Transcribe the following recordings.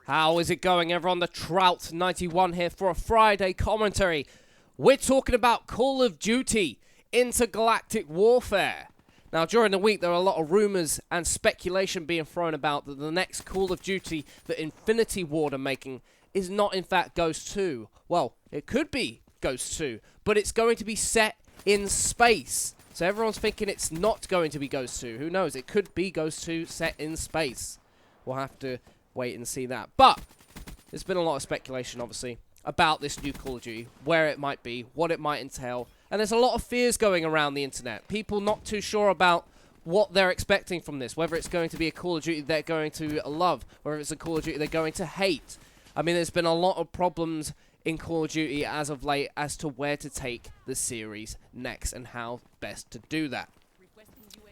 How is it going, everyone? The Trout 91 here for a Friday commentary. We're talking about Call of Duty Intergalactic Warfare. Now, during the week, there are a lot of rumors and speculation being thrown about that the next Call of Duty that Infinity Ward are making is not, in fact, Ghost 2. Well, it could be Ghost 2, but it's going to be set in space. So everyone's thinking it's not going to be Ghost 2. Who knows? It could be Ghost 2 set in space. We'll have to wait and see that. But there's been a lot of speculation, obviously, about this new Call of Duty, where it might be, what it might entail. And there's a lot of fears going around the internet. People not too sure about what they're expecting from this, whether it's going to be a Call of Duty they're going to love, whether it's a Call of Duty they're going to hate. I mean, there's been a lot of problems in Call of Duty as of late as to where to take the series next and how best to do that.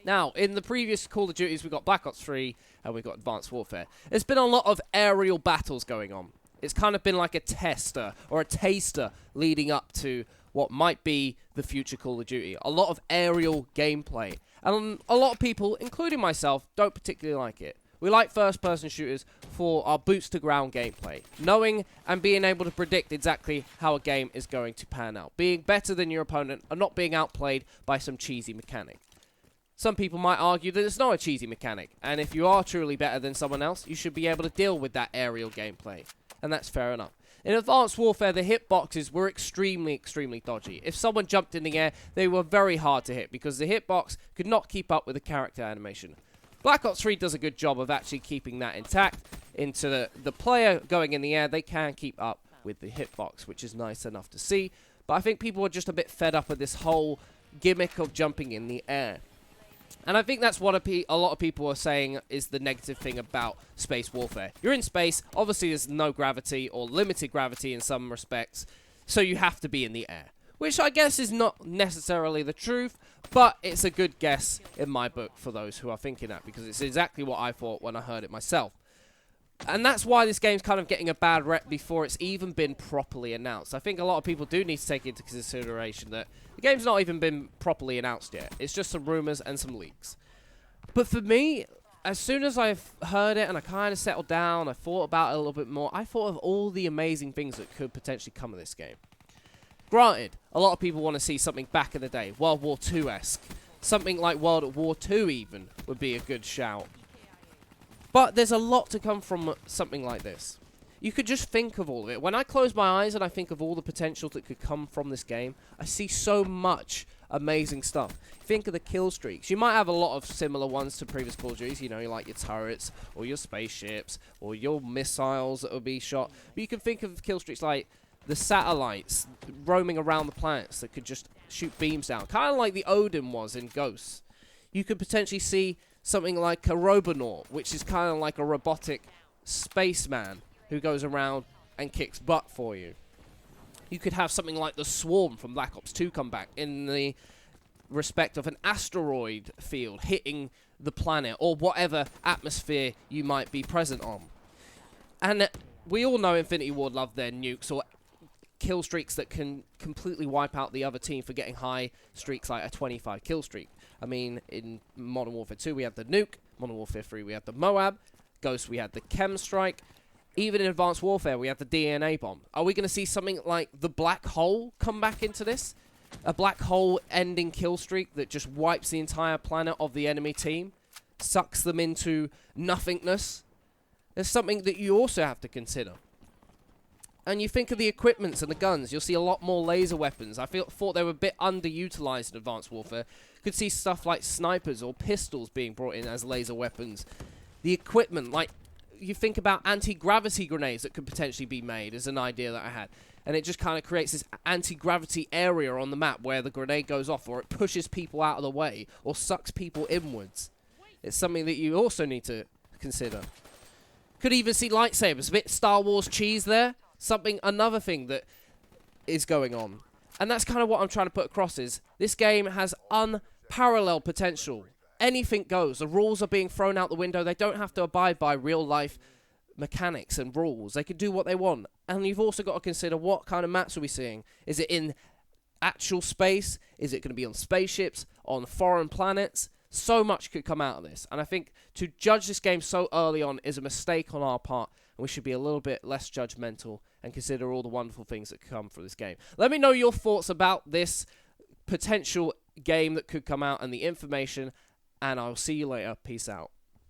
Now, in the previous Call of Duties, we got Black Ops 3 and we got Advanced Warfare. There's been a lot of aerial battles going on. It's kind of been like a tester or a taster leading up to what might be the future Call of Duty. A lot of aerial gameplay. And a lot of people, including myself, don't particularly like it. We like first-person shooters for our boots-to-ground gameplay. Knowing and being able to predict exactly how a game is going to pan out. Being better than your opponent and not being outplayed by some cheesy mechanic. Some people might argue that it's not a cheesy mechanic, and if you are truly better than someone else, you should be able to deal with that aerial gameplay. And that's fair enough. In Advanced Warfare, the hitboxes were extremely dodgy. If someone jumped in the air, they were very hard to hit, because the hitbox could not keep up with the character animation. Black Ops 3 does a good job of actually keeping that intact. Into the player going in the air, they can keep up with the hitbox, which is nice enough to see. But I think people are just a bit fed up with this whole gimmick of jumping in the air. And I think that's what a lot of people are saying is the negative thing about space warfare. You're in space, obviously there's no gravity or limited gravity in some respects, so you have to be in the air. Which I guess is not necessarily the truth, but it's a good guess in my book for those who are thinking that, because it's exactly what I thought when I heard it myself. And that's why this game's kind of getting a bad rep before it's even been properly announced. I think a lot of people do need to take into consideration that the game's not even been properly announced yet. It's just some rumors and some leaks. But for me, as soon as I've heard it and I kind of settled down, I thought about it a little bit more, I thought of all the amazing things that could potentially come of this game. Granted, a lot of people want to see something back in the day, World War II-esque. Something like World War II even would be a good shout. But there's a lot to come from something like this. You could just think of all of it. When I close my eyes and I think of all the potential that could come from this game, I see so much amazing stuff. Think of the kill streaks. You might have a lot of similar ones to previous Call of Duties. You know, you like your turrets, or your spaceships, or your missiles that will be shot. But you can think of kill streaks like the satellites roaming around the planets that could just shoot beams down. Kind of like the Odin was in Ghosts. You could potentially see something like a Robonaut, which is kind of like a robotic spaceman who goes around and kicks butt for you. You could have something like the Swarm from Black Ops 2 come back in the respect of an asteroid field hitting the planet or whatever atmosphere you might be present on. And we all know Infinity Ward love their nukes or kill streaks that can completely wipe out the other team for getting high streaks like a 25 kill streak. I mean, in Modern Warfare 2 we had the nuke, Modern Warfare 3 we had the Moab, Ghost we had the Chem Strike, even in Advanced Warfare we had the DNA bomb. Are we going to see something like the Black Hole come back into this? A Black Hole ending kill streak that just wipes the entire planet of the enemy team, sucks them into nothingness? There's something that you also have to consider. And you think of the equipments and the guns, you'll see a lot more laser weapons. I thought they were a bit underutilized in Advanced Warfare. Could see stuff like snipers or pistols being brought in as laser weapons. The equipment, like you think about anti-gravity grenades that could potentially be made is an idea that I had. And it just kind of creates this anti-gravity area on the map where the grenade goes off, or it pushes people out of the way, or sucks people inwards. It's something that you also need to consider. Could even see lightsabers, a bit Star Wars cheese there. Another thing that is going on. And that's kind of what I'm trying to put across is, this game has unparalleled potential. Anything goes. The rules are being thrown out the window. They don't have to abide by real life mechanics and rules. They can do what they want. And you've also got to consider what kind of maps are we seeing. Is it in actual space? Is it going to be on spaceships? On foreign planets? So much could come out of this. And I think to judge this game so early on is a mistake on our part. And we should be a little bit less judgmental and consider all the wonderful things that come from this game. Let me know your thoughts about this potential game that could come out and the information. And I'll see you later. Peace out.